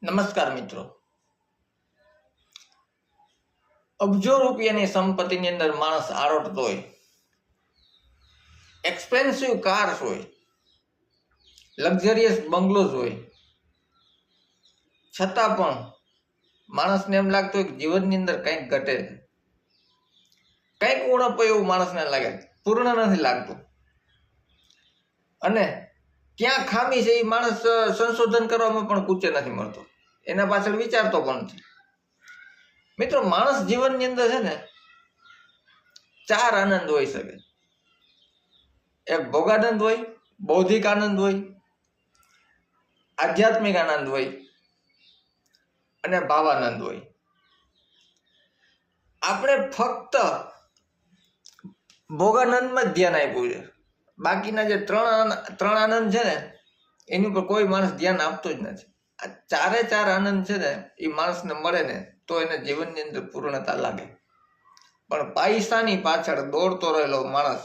નમસ્કાર મિત્રો, અબજો રૂપિયાની સંપત્તિની અંદર માણસ આરોટતો હોય, એક્સપેન્સિવ કાર્સ હોય, લક્ઝરિયસ બંગલોઝ હોય, છતાં પણ માણસને એમ લાગતું હોય કે જીવનની અંદર કંઈક ઘટે છે, કંઈક ઉણપ એવું માણસને લાગે, પૂર્ણ નથી લાગતું. અને ક્યાં ખામી છે એ માણસ સંશોધન કરવામાં પણ કૂચે નથી મળતો, એના પાછળ વિચારતો પણ નથી. મિત્રો, માણસ જીવનની અંદર છે ને 4 આનંદ હોઈ શકે. એક ભોગાનંદ હોય, બૌદ્ધિક આનંદ હોય, આધ્યાત્મિક આનંદ હોય અને ભાવાનંદ હોય. આપણે ફક્ત ભોગાનંદમાં જ ધ્યાન આપ્યું છે. બાકીના જે ત્રણ આનંદ છે ને એની ઉપર કોઈ માણસ ધ્યાન આપતો જ નથી. આ 4 આનંદ છે ને એ માણસને મળે ને તો એને જીવનની અંદર પૂર્ણતા લાગે. પણ પૈસાની પાછળ દોડતો રહેલો માણસ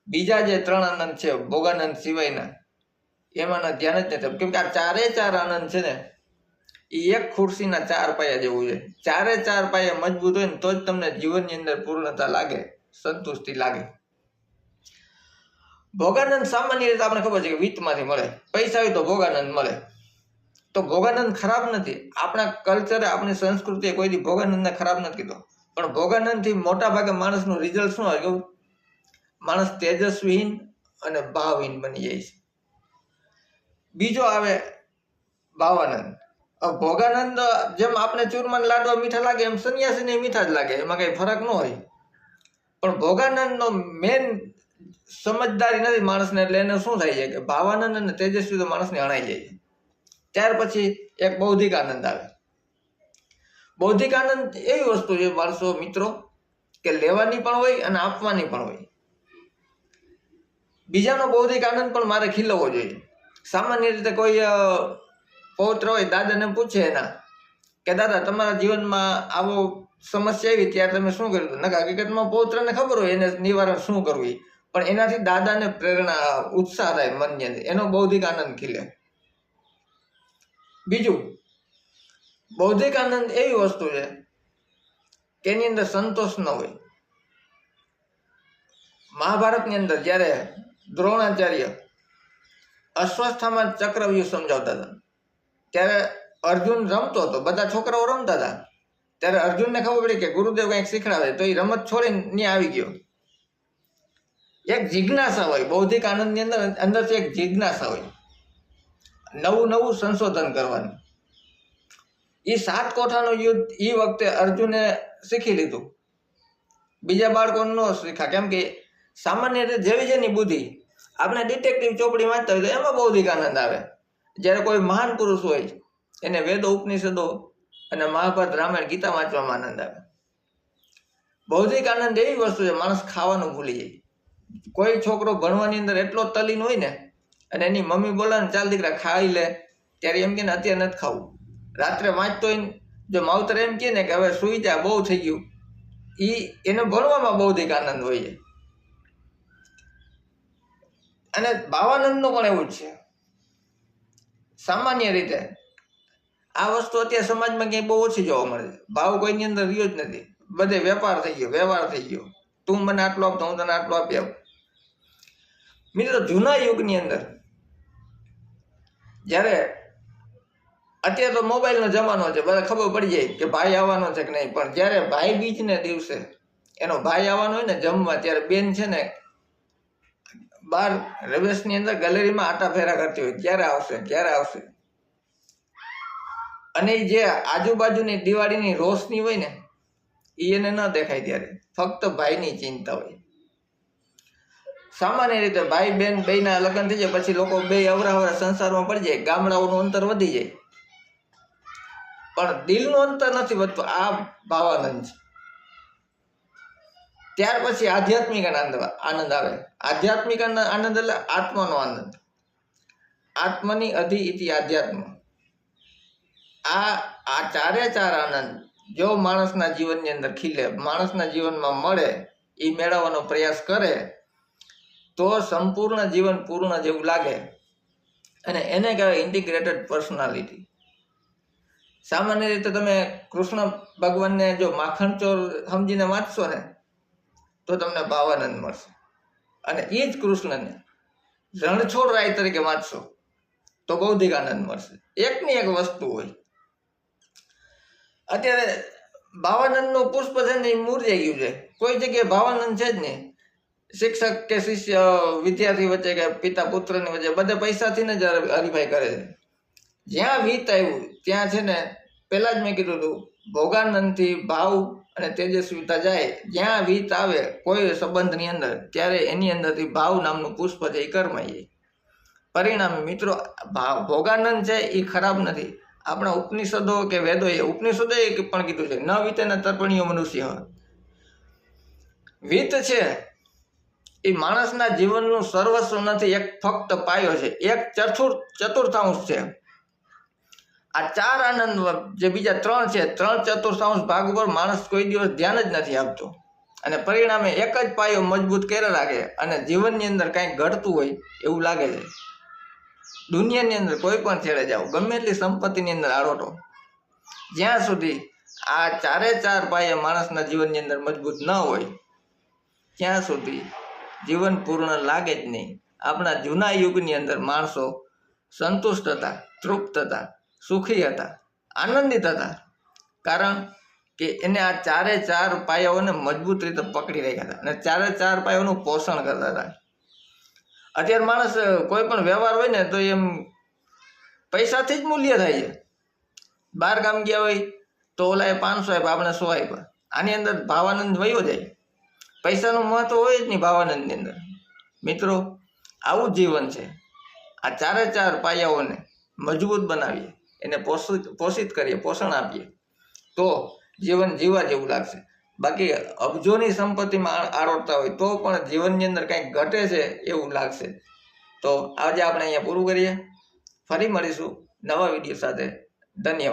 બીજા જે 3 આનંદ છે ભોગાનંદ સિવાયના એમાંના ધ્યાન જ નથી. કેમ કે આ 4 આનંદ છે ને એ એક ખુરશીના 4 પાયા જેવું છે. 4 પાયા મજબૂત હોય ને તો જ તમને જીવનની અંદર પૂર્ણતા લાગે, સંતુષ્ટિ લાગે. ભોગાનંદ સામાન્ય રીતે આપણે ખબર છે કે વિત્તમાંથી મળે. પૈસા હોય તો ભોગાનંદ મળે. તો ભોગાનંદ ખરાબ નથી. આપણા કલ્ચરે, આપણી સંસ્કૃતિએ કોઈથી ભોગાનંદને ખરાબ નથી કીધો. પણ ભોગાનંદથી મોટા ભાગે માણસનું રિઝલ્ટ શું હોય? માણસ તેજસ્વીહીન અને ભાવહીન બની જાય છે. બીજો આવે ભાવાનંદ. ભોગાનંદ જેમ આપણે ચૂરમાન લાડવા મીઠા લાગે એમ સંન્યાસીને મીઠા જ લાગે, એમાં કઈ ફરક ન હોય. પણ ભોગાનંદનો મેન સમજદારી નથી માણસને, એટલે એને શું થાય છે કે ભાવાનંદ અને તેજસ્વી તો માણસને અણાઈ જાય છે. ત્યાર પછી એક બૌદ્ધિક આનંદ આવે. બૌદ્ધિક આનંદ એવી વસ્તુ છે માણસો, મિત્રો, કે લેવાની પણ હોય અને આપવાની પણ હોય. બીજાનો બૌદ્ધિક આનંદ પણ મારે ખીલવવો જોઈએ. સામાન્ય રીતે કોઈ પૌત્ર હોય, દાદાને પૂછે એના કે દાદા તમારા જીવનમાં આવો સમસ્યા આવી ત્યારે તમે શું કર્યું? નકા હકીકતમાં પૌત્રને ખબર હોય એને નિવારણ શું કરવું, પણ એનાથી દાદાને પ્રેરણા, ઉત્સાહ થાય મનની અંદર, એનો બૌદ્ધિક આનંદ ખીલે. બીજું, બૌદ્ધિક આનંદ એવી વસ્તુ છે કે એની અંદર સંતોષ ન હોય. મહાભારતની અંદર જ્યારે દ્રોણાચાર્ય અશ્વસ્થામાં ચક્રવ્યૂહ સમજાવતા હતા ત્યારે અર્જુન રમતો હતો, બધા છોકરાઓ રમતા હતા. ત્યારે અર્જુનને ખબર પડી કે ગુરુદેવ કંઈક શીખડાવે, તો એ રમત છોડીને ત્યાં આવી ગયો. એક જિજ્ઞાસા હોય બૌદ્ધિક આનંદની અંદર, અંદરથી એક જિજ્ઞાસા હોય નવું સંશોધન કરવાની. એ 7 કોઠાનું યુદ્ધ એ વખતે અર્જુને શીખી લીધું, બીજા બાળકો ન શીખા. કેમ કે સામાન્ય રીતે જેવી જેની બુદ્ધિ, આપણે ડિટેક્ટિવ ચોપડી વાંચતા હોય તો એમાં બૌદ્ધિક આનંદ આવે. જ્યારે કોઈ મહાન પુરુષ હોય એને વેદો, ઉપનિષદો અને મહાભારત, રામાયણ, ગીતા વાંચવામાં આનંદ આવે. બૌદ્ધિક આનંદ એવી વસ્તુ છે માણસ ખાવાનું ભૂલી જાય. કોઈ છોકરો ભણવાની અંદર એટલો તલ્લીન હોય ને અને એની મમ્મી બોલે ને ચાલ દીકરા ખાઈ લે, ત્યારે એમ કે ને અત્યારે નથી ખાવું. રાત્રે વાંચતો હોય જો માવતર એમ કહે ને કે હવે સુઈ જા, બહુ થઈ ગયું, એને ભણવામાં બૌદ્ધિક આનંદ હોય છે. અને ભાવાનંદનું પણ એવું જ છે. સામાન્ય રીતે આ વસ્તુ અત્યારે સમાજમાં ક્યાંય બહુ ઓછી જોવા મળે છે. ભાવ કોઈની અંદર રહ્યો જ નથી. બધે વેપાર થઈ ગયો, વ્યવહાર થઈ ગયો. તું મને આટલો આપતો, હું તને આટલો આપી આવું. મિત્રો, જૂના યુગની અંદર જ્યારે, અત્યારે તો મોબાઈલનો જમાનો છે, બધા ખબર પડી જાય કે ભાઈ આવવાનો છે કે નહીં. પણ જ્યારે ભાઈ બીજને દિવસે એનો ભાઈ આવવાનો હોય ને જમવા, ત્યારે બેન છે ને બહાર રવેશની અંદર ગેલેરીમાં આટા ફેરા કરતી હોય, ક્યારે આવશે, ક્યારે આવશે. અને જે આજુબાજુની દિવાળીની રોશની હોય ને એ એને ન દેખાય, ત્યારે ફક્ત ભાઈની ચિંતા હોય. સામાન્ય રીતે ભાઈ બેન બેયના લગ્ન થઈ જાય પછી લોકો બે અવરા સંસારમાં પડી જાય, ગામડાઓનું અંતર વધી જાય, પણ દિલનું અંતર નથી વધતું. આ ભાવાનંદ છે. ત્યાર પછી આધ્યાત્મિક આનંદ આવે. આધ્યાત્મિક આનંદ એટલે આત્માનો આનંદ. આત્મની અધિ ઇતિ આધ્યાત્મ. આ 4 આનંદ જો માણસના જીવનની અંદર ખીલે, માણસના જીવનમાં મળે, એ મેળવવાનો પ્રયાસ કરે તો સંપૂર્ણ જીવન પૂર્ણ જેવું લાગે. અને એને કહેવાય ઇન્ટિગ્રેટેડ પર્સનાલિટી. સામાન્ય રીતે તમે કૃષ્ણ ભગવાનને જો માખણ ચોર સમજીને વાંચશો ને તો તમને ભાવાનંદ મળશે, અને એ જ કૃષ્ણને રણછોડ રાય તરીકે વાંચશો તો બૌદ્ધિક આનંદ મળશે. એકની એક વસ્તુ હોય. અત્યારે ભાવાનંદનું પુષ્પ છે ને એ મુરઝાઈ ગયું છે, કોઈ જગ્યાએ ભાવાનંદ છે જ નહીં. શિક્ષક કે શિષ્ય વિદ્યાર્થી વચ્ચે કે પિતા પુત્રની વચ્ચે બધે પૈસાથી ને જ હરીફાઈ કરે છે. જ્યાં વીત આવ્યું ત્યાં છે ને પહેલા જ મેં કીધું હતું, ભોગાનંદથી ભાવ અને તેજસ્વીતા જાય. જ્યાં વીત આવે કોઈ સંબંધની અંદર ત્યારે એની અંદરથી ભાવ નામનું પુષ્પ છે એ કરમાઈ જાય. પરિણામે મિત્રો ભોગાનંદ છે એ ખરાબ નથી. આપણા ઉપનિષદો કે વેદોએ ઉપનિષદોએ પણ કીધું છે, ન વીતેના તર્પણીઓ મનુષ્ય. વીત છે એ માણસના જીવનનું સર્વસ્વ નથી, એક ફક્ત પાયો છે, એક ચતુર્થાંશ છે. આ ચાર આનંદ જે બીજા ત્રણ છે, 3/4 ભાગ ઉપર માણસ કોઈ દિવસ ધ્યાન જ નથી આપતો, અને પરિણામે એક જ પાયો મજબૂત કરે લાગે અને જીવનની અંદર કંઈક ઘટતું હોય એવું લાગે છે. દુનિયાની અંદર કોઈ પણ છેડે જાઓ, ગમે એટલી સંપત્તિની અંદર આરોટો, જ્યાં સુધી આ ચારે ચાર પાયા માણસના જીવનની અંદર મજબૂત ન હોય ત્યાં સુધી જીવન પૂર્ણ લાગે જ નહીં. આપણા જૂના યુગની અંદર માણસો સંતુષ્ટ હતા, તૃપ્ત હતા, સુખી હતા, આનંદિત હતા, કારણ કે એને આ ચારે ચાર પાયાઓને મજબૂત રીતે પકડી રાખ્યા હતા અને ચારે ચાર પાયાઓનું પોષણ કરતા હતા. અત્યારે માણસ કોઈ પણ વ્યવહાર હોય ને તો એમ પૈસાથી જ મૂલ્ય થાય છે. બહાર ગામ ગયા હોય તો ઓલાએ 500 આપ્યા, આપણે 100 આપ્યા. આની અંદર ભાવાનંદ વયો જાય. પૈસાનું મહત્વ હોય જ નહીં ભાવાનંદની અંદર. મિત્રો, આવું જીવન છે. આ ચારે ચાર પાયાઓને મજબૂત બનાવીએ, એને પોષિત કરીએ, પોષણ આપીએ તો જીવન જીવા જેવું લાગશે. બાકી અબજોની સંપત્તિમાં આરોટતા હોય તો પણ જીવનની અંદર કંઈક ઘટે છે એવું લાગશે. તો આજે આપણે અહીંયા પૂરું કરીએ. ફરી મળીશું નવા વિડીયો સાથે. ધન્યવાદ.